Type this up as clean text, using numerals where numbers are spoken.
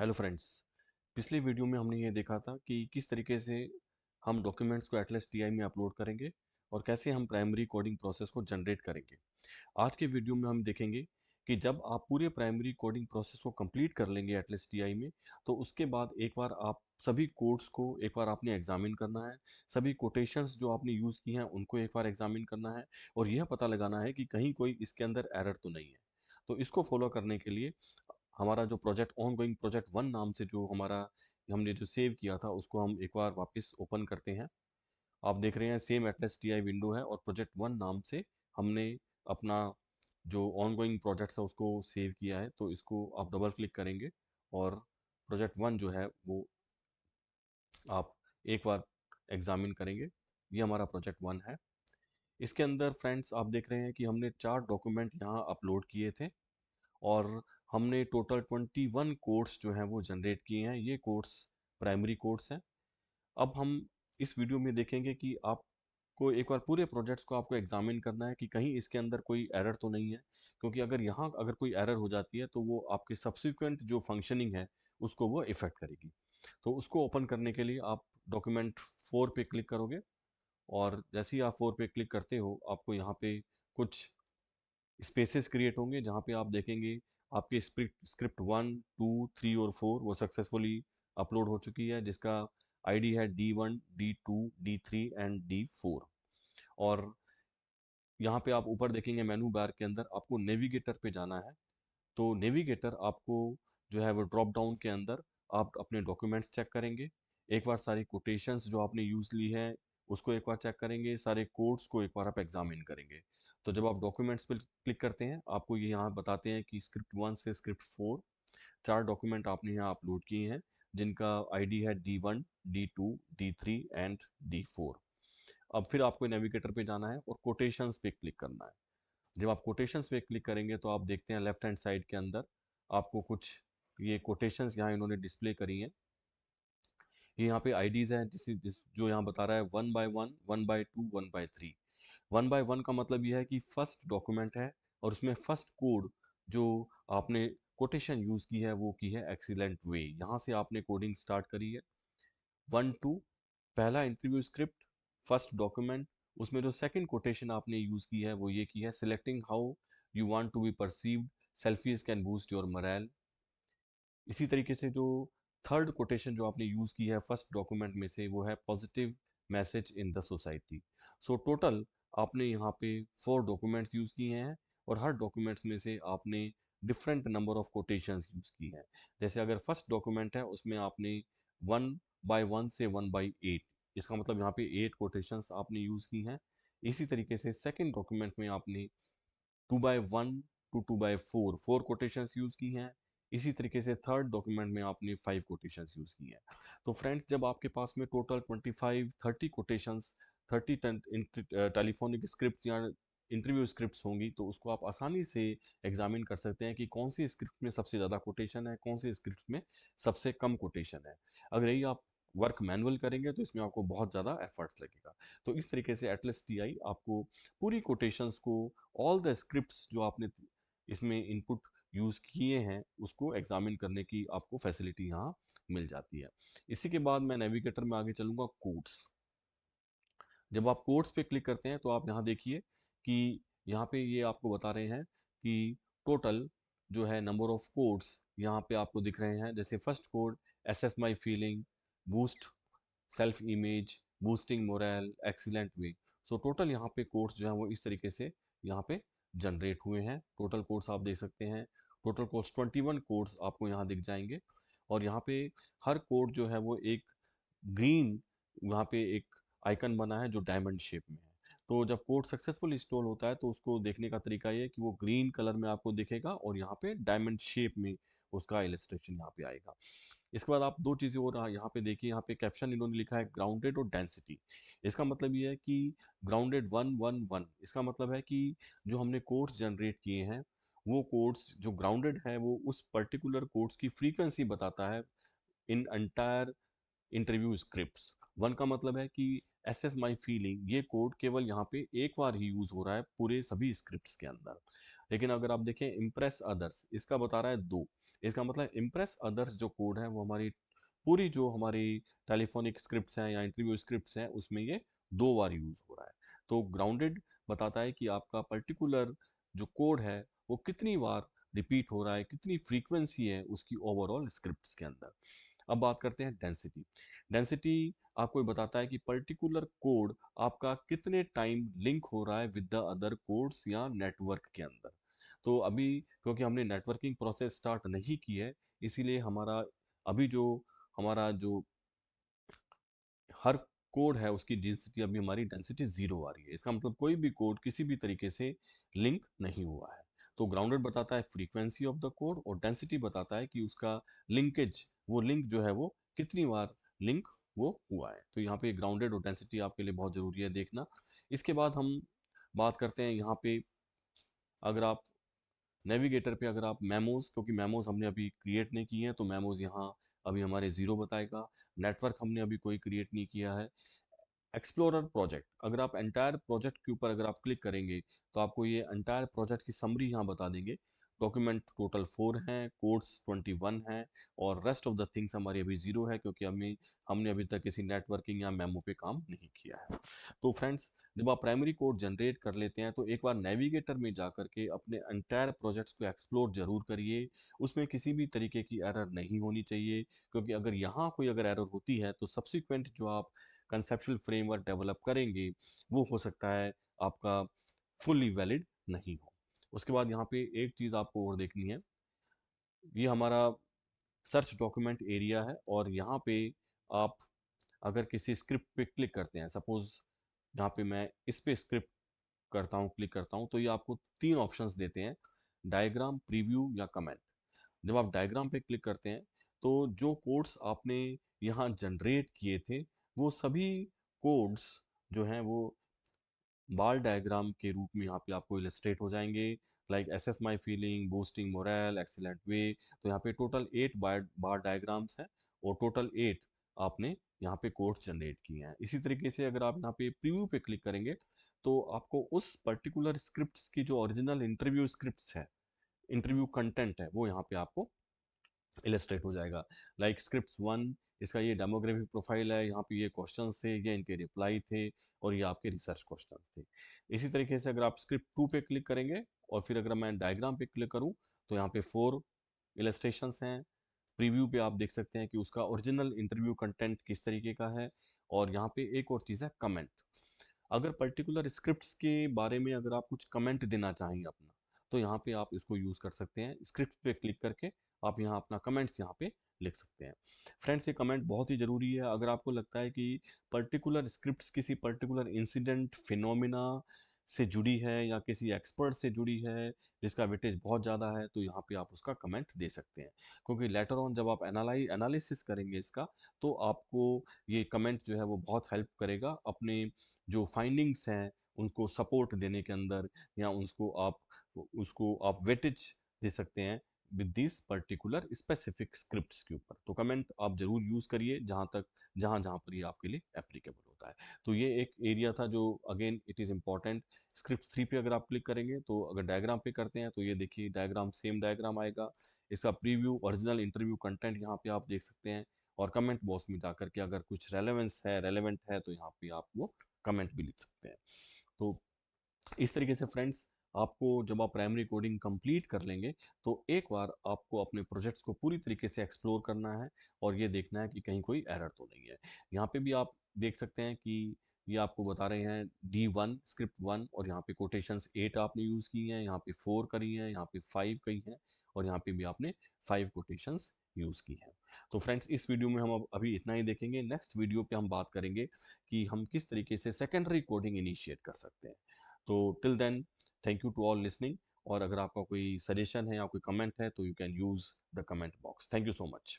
Hello friends. पिछले video में हमने ये देखा था कि किस तरीके से हम डॉक्यूमेंट्स को एटलस टीआई में अपलोड करेंगे और कैसे हम प्राइमरी कोडिंग प्रोसेस को जनरेट करेंगे। आज के वीडियो में हम देखेंगे कि जब आप पूरे प्राइमरी कोडिंग प्रोसेस को कंप्लीट कर लेंगे एटलस टीआई में, तो उसके बाद एक बार आप सभी कोड्स को एक बार आपने एग्जामिन करना है। सभी कोटेशंस जो आपने यूज़ की हैं उनको एक बार एग्जामिन करना है और यह पता लगाना है कि कहीं कोई इसके अंदर एरर तो नहीं है। तो इसको फॉलो करने के लिए हमारा जो प्रोजेक्ट ऑनगोइंग प्रोजेक्ट वन नाम से जो हमारा हमने जो सेव किया था उसको हम एक बार वापस ओपन करते हैं। आप देख रहे हैं सेम एटलस टीआई विंडो है और प्रोजेक्ट वन नाम से हमने अपना जो ऑनगोइंग प्रोजेक्ट है उसको सेव किया है। तो इसको आप डबल क्लिक करेंगे और प्रोजेक्ट वन जो है वो आप एक बार एग्जामिन करेंगे। ये हमारा प्रोजेक्ट वन है। इसके अंदर फ्रेंड्स आप देख रहे हैं कि हमने 4 डॉक्यूमेंट यहाँ अपलोड किए थे और हमने टोटल 21 कोड्स जो हैं वो जनरेट किए हैं। ये कोड्स प्राइमरी कोड्स हैं। अब हम इस वीडियो में देखेंगे कि आपको एक बार पूरे प्रोजेक्ट्स को आपको एग्जामिन करना है कि कहीं इसके अंदर कोई एरर तो नहीं है, क्योंकि अगर यहाँ अगर कोई एरर हो जाती है तो वो आपके सब्सिक्वेंट जो फंक्शनिंग है उसको वो इफेक्ट करेगी। तो उसको ओपन करने के लिए आप डॉक्यूमेंट 4 पे क्लिक करोगे और जैसे ही आप 4 पे क्लिक करते हो आपको यहाँ पे कुछ स्पेसेस क्रिएट होंगे जहाँ पे आप देखेंगे आपके स्क्रिप्ट स्क्रिप्ट 1, 2, 3 और 4 वो सक्सेसफुली अपलोड हो चुकी है, जिसका आईडी है D1, D2, D3 and D4। और यहाँ पे आप ऊपर देखेंगे मेनू बार के अंदर आपको नेविगेटर पे जाना है। तो नेविगेटर आपको जो है वो ड्रॉप डाउन के अंदर आप अपने डॉक्यूमेंट्स चेक करेंगे। एक बार सारी कोटेशंस जो आपने यूज़ ली है उसको एक बार चेक करेंगे, सारे कोड्स को एक बार आप एग्जामिन करेंगे। तो जब आप डॉक्यूमेंट्स पे क्लिक करते हैं आपको ये यहाँ बताते हैं कि स्क्रिप्ट 1 से स्क्रिप्ट 4 4 डॉक्यूमेंट आपने यहाँ अपलोड किए हैं, जिनका आईडी है D1, D2, D3 and D4। अब फिर आपको नेविगेटर पे जाना है और कोटेशंस पे क्लिक करना है। जब आप कोटेशंस पे क्लिक करेंगे तो आप देखते हैं लेफ्ट हैंड साइड के अंदर आपको कुछ ये कोटेशंस यहाँ इन्होंने डिस्प्ले करी हैं। ये यहाँ पे आईडीज हैं जिस जो यहाँ बता रहा है 1 by 1, 1 by 2, 1 by 3। 1 by 1 का मतलब ये है कि फर्स्ट डॉक्यूमेंट है और उसमें फर्स्ट कोड जो आपने कोटेशन यूज़ की है वो की है एक्सीलेंट वे, यहाँ से आपने कोडिंग स्टार्ट करी है। 1, 2 पहला इंटरव्यू स्क्रिप्ट फर्स्ट डॉक्यूमेंट, उसमें जो सेकंड कोटेशन आपने यूज़ की है वो ये की है selecting how you want to be perceived, selfies can boost your morale. इसी तरीके से जो थर्ड कोटेशन जो आपने यूज़ की है फर्स्ट डॉक्यूमेंट में से वो है positive message in the society. So total आपने यहाँ पे 4 डॉक्यूमेंट्स यूज़ किए हैं और हर डॉक्यूमेंट्स में से आपने different number of quotations use की हैं। जैसे अगर फर्स्ट डॉक्यूमेंट है उसमें आपने 1 by 1 से 1 by 8, इसका मतलब यहाँ पे 8 कोटेशंस आपने यूज़ की हैं। इसी तरीके से सेकेंड डॉक्यूमेंट में आपने 2 by 1 to 2 by 4 4 quotations use की हैं। इसी तरीके से थर्ड डॉक्यूमेंट में आपने 5 कोटेशंस यूज़ की हैं। तो फ्रेंड्स जब आपके पास में टोटल 25-30 कोटेशंस, 30 टेलीफोनिक स्क्रिप्ट या इंटरव्यू स्क्रिप्ट्स होंगी तो उसको आप आसानी से एग्जामिन कर सकते हैं कि कौन सी स्क्रिप्ट में सबसे ज़्यादा कोटेशन है, कौन सी स्क्रिप्ट में सबसे कम कोटेशन है। अगर यही आप वर्क मैनुअल करेंगे तो इसमें आपको बहुत ज़्यादा एफर्ट्स लगेगा। तो इस तरीके से एटलस टीआई आपको पूरी कोटेशंस को, ऑल द स्क्रिप्ट्स जो आपने इसमें इनपुट यूज़ किए हैं उसको एग्जामिन करने की आपको फैसिलिटी यहाँ मिल जाती है। इसी के बाद मैं नेविगेटर में आगे चलूँगा कोड्स। जब आप कोड्स पे क्लिक करते हैं तो आप यहाँ देखिए कि यहाँ पे ये आपको बता रहे हैं कि टोटल जो है नंबर ऑफ कोड्स यहाँ पे आपको दिख रहे हैं। जैसे first code access my feeling, boost self image, boosting moral, excellent way. So total यहाँ पे कोर्स जो है वो इस तरीके से यहाँ पे जनरेट हुए हैं। टोटल कोर्स आप देख सकते हैं, टोटल कोर्स 21 कोर्स आपको यहाँ दिख जाएंगे। और यहाँ पे हर कोड जो है वो एक ग्रीन वहाँ पे एक आइकन बना है जो डायमंड शेप में है। तो जब कोड सक्सेसफुल इंस्टॉल होता है तो उसको देखने का तरीका ये है कि वो ग्रीन कलर में आपको दिखेगा और यहाँ पे डायमंड शेप में उसका इलस्ट्रेशन यहाँ पे आएगा। इसके बाद आप दो चीज़ें और यहाँ पे देखिए, यहाँ पे कैप्शन इन्होंने लिखा है ग्राउंडेड और डेंसिटी। इसका मतलब ये है कि ग्राउंडेड 1 1 1, इसका मतलब है कि जो हमने कोड्स जनरेट किए हैं वो कोड्स जो ग्राउंडेड है वो उस पर्टिकुलर कोड्स की फ्रीक्वेंसी बताता है इन एंटायर इंटरव्यू स्क्रिप्ट्स। 1 का मतलब है कि एसेस माई फीलिंग, ये कोड केवल यहाँ पे एक बार ही यूज हो रहा है पूरे सभी स्क्रिप्ट्स के अंदर। लेकिन अगर आप देखें इम्प्रेस अदर्स, इसका बता रहा है 2। इसका मतलब इम्प्रेस अदर्स जो कोड है वो हमारी पूरी जो हमारी टेलीफोनिक स्क्रिप्ट्स हैं या इंटरव्यू स्क्रिप्ट्स हैं उसमें ये 2 बार यूज हो रहा है। तो ग्राउंडेड बताता है कि आपका पर्टिकुलर जो कोड है वो कितनी बार रिपीट हो रहा है, कितनी फ्रीक्वेंसी है उसकी ओवरऑल स्क्रिप्ट्स के अंदर। अब बात करते हैं डेंसिटी। डेंसिटी आपको ये बताता है कि पर्टिकुलर कोड आपका कितने टाइम लिंक हो रहा है विद द अदर कोड्स या नेटवर्क के अंदर। तो अभी क्योंकि हमने नेटवर्किंग प्रोसेस स्टार्ट नहीं की है, इसीलिए हमारा अभी जो हमारा जो हर कोड है उसकी डेंसिटी अभी हमारी डेंसिटी 0 आ रही है। इसका मतलब कोई भी कोड किसी भी तरीके से लिंक नहीं हुआ है। तो ग्राउंडेड बताता है फ्रीक्वेंसी ऑफ द कोड और डेंसिटी बताता है कि उसका लिंकेज, वो लिंक जो है वो कितनी बार लिंक वो हुआ है। तो यहाँ पे ग्राउंडेड और डेंसिटी आपके लिए बहुत ज़रूरी है देखना। इसके बाद हम बात करते हैं यहाँ पे, अगर आप नेविगेटर पे अगर आप मेमोज, क्योंकि मेमोज हमने अभी क्रिएट नहीं किए हैं तो मेमोज यहाँ अभी हमारे 0 बताएगा। नेटवर्क हमने अभी कोई क्रिएट नहीं किया है। एक्सप्लोरर प्रोजेक्ट, अगर आप एंटायर प्रोजेक्ट के ऊपर अगर आप क्लिक करेंगे तो आपको ये एंटायर प्रोजेक्ट की समरी यहाँ बता देंगे। डॉक्यूमेंट टोटल 4 हैं, कोड्स 21 हैं और रेस्ट ऑफ द थिंग्स हमारी अभी 0 है, क्योंकि हमने अभी तक किसी नेटवर्किंग या मेमो पे काम नहीं किया है। तो फ्रेंड्स, जब आप प्राइमरी कोड जनरेट कर लेते हैं तो एक बार नेविगेटर में जा करके अपने एंटायर प्रोजेक्ट्स को एक्सप्लोर जरूर करिए। उसमें किसी भी तरीके की एरर नहीं होनी चाहिए, क्योंकि अगर यहाँ कोई अगर एरर होती है तो सब्सिक्वेंट जो आप कंसेप्चुअल फ्रेमवर्क डेवलप करेंगे वो हो सकता है आपका फुल्ली वैलिड नहीं हो। उसके बाद यहाँ पे एक चीज़ आपको और देखनी है, ये हमारा सर्च डॉक्यूमेंट एरिया है और यहाँ पे आप अगर किसी स्क्रिप्ट पे क्लिक करते हैं, सपोज यहाँ पे मैं इस पे स्क्रिप्ट करता हूँ, क्लिक करता हूँ, तो ये आपको 3 ऑप्शंस देते हैं, डायग्राम, प्रीव्यू या कमेंट। जब आप डायग्राम पे क्लिक करते हैं तो जो कोड्स आपने यहाँ जनरेट किए थे वो सभी कोड्स जो हैं वो बार डायग्राम के रूप में यहाँ पे आपको इलस्ट्रेट हो जाएंगे। Like assess my feeling, boosting moral, excellent way. तो यहाँ पे टोटल 8 बार डायग्राम्स हैं और टोटल 8 आपने यहाँ पे कोड्स जनरेट किए हैं। इसी तरीके से अगर आप यहाँ पे प्रीव्यू पे क्लिक करेंगे तो आपको उस पर्टिकुलर स्क्रिप्ट्स की जो ओरिजिनल इंटरव्यू स्क्रिप्ट्स है, इंटरव्यू कंटेंट है, वो यहाँ पे आपको इलस्ट्रेट हो जाएगा। लाइक स्क्रिप्ट 1, इसका ये डेमोग्राफिक प्रोफाइल है, यहाँ पे ये क्वेश्चंस थे, ये इनके रिप्लाई थे और ये आपके रिसर्च क्वेश्चंस थे। इसी तरीके से अगर आप स्क्रिप्ट 2 पे क्लिक करेंगे और फिर अगर मैं डायग्राम पे क्लिक करूँ तो यहाँ पे 4 इलस्ट्रेशंस हैं। प्रीव्यू पे आप देख सकते हैं कि उसका ओरिजिनल इंटरव्यू कंटेंट किस तरीके का है। और यहाँ पे एक और चीज़ है कमेंट। अगर पर्टिकुलर स्क्रिप्ट्स के बारे में अगर आप कुछ कमेंट देना चाहेंगे अपना, तो यहाँ पे आप इसको यूज़ कर सकते हैं। स्क्रिप्ट पे क्लिक करके आप यहाँ अपना कमेंट्स यहाँ पे लिख सकते हैं। फ्रेंड्स, ये कमेंट बहुत ही ज़रूरी है। अगर आपको लगता है कि पर्टिकुलर स्क्रिप्ट्स किसी पर्टिकुलर इंसिडेंट फिनोमिना से जुड़ी है या किसी एक्सपर्ट से जुड़ी है जिसका वेटेज बहुत ज़्यादा है, तो यहाँ पे आप उसका कमेंट दे सकते हैं। क्योंकि लेटर ऑन जब आप एनालिसिस करेंगे इसका, तो आपको ये कमेंट जो है वो बहुत हेल्प करेगा अपने जो फाइंडिंग्स हैं उनको सपोर्ट देने के अंदर, या उसको आप वेटेज दे सकते हैं with this particular specific scripts के ऊपर। तो कमेंट आप जरूर यूज़ करिए जहाँ जहाँ पर ये आपके लिए एप्लीकेबल होता है। तो ये एक एरिया था जो again it is important. Script 3 पे अगर आप क्लिक करेंगे तो अगर डायग्राम पे करते हैं तो ये देखिए डायग्राम, सेम डायग्राम आएगा। इसका प्रीव्यू, ओरिजिनल इंटरव्यू कंटेंट यहाँ पे आप देख सकते हैं। और कमेंट बॉक्स में जाकर के अगर कुछ रेलेवेंट है तो यहाँ पे आप वो कमेंट भी लिख सकते हैं। तो इस तरीके से फ्रेंड्स, आपको जब आप प्राइमरी कोडिंग कंप्लीट कर लेंगे तो एक बार आपको अपने प्रोजेक्ट्स को पूरी तरीके से एक्सप्लोर करना है और ये देखना है कि कहीं कोई एरर तो नहीं है। यहाँ पे भी आप देख सकते हैं कि ये आपको बता रहे हैं D1 स्क्रिप्ट 1, और यहाँ पे कोटेशंस 8 आपने यूज़ की हैं, यहाँ पे 4 करी हैं, यहाँ पे 5 कही हैं और यहाँ पे भी आपने 5 कोटेशंस यूज़ की हैं। तो फ्रेंड्स, इस वीडियो में हम अब अभी इतना ही देखेंगे। नेक्स्ट वीडियो पे हम बात करेंगे कि हम किस तरीके से सेकेंडरी कोडिंग इनिशिएट कर सकते हैं। तो till then, thank you to all listening. और अगर आपका कोई सजेशन है या कोई कमेंट है तो you can use the comment box. Thank you so much.